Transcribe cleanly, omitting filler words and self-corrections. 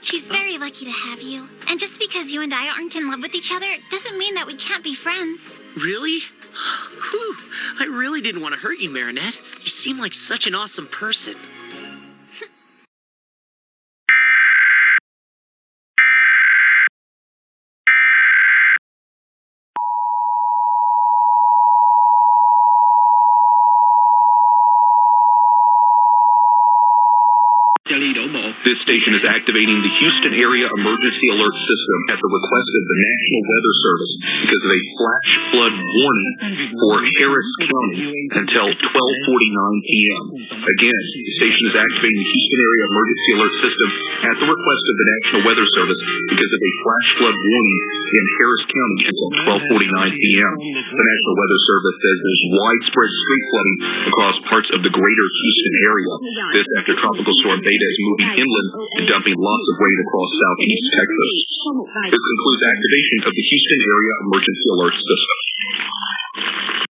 She's very lucky to have you. And just because you and I aren't in love with each other doesn't mean that we can't be friends. Really? Whew. I really didn't want to hurt you, Marinette. You seem like such an awesome person. This station is activating the Houston Area Emergency Alert System at the request of the National Weather Service because of a flash flood warning for Harris County until 12:49 p.m. Again, the station is activating the Houston Area Emergency Alert System at the request of the National Weather Service because of a flash flood warning in Harris County until 12:49 p.m. The National Weather Service says there's widespread street flooding across parts of the greater Houston area. This after Tropical Storm Beta is moving inland and dumping lots of rain across southeast Texas. This concludes activation of the Houston Area Emergency Alert System.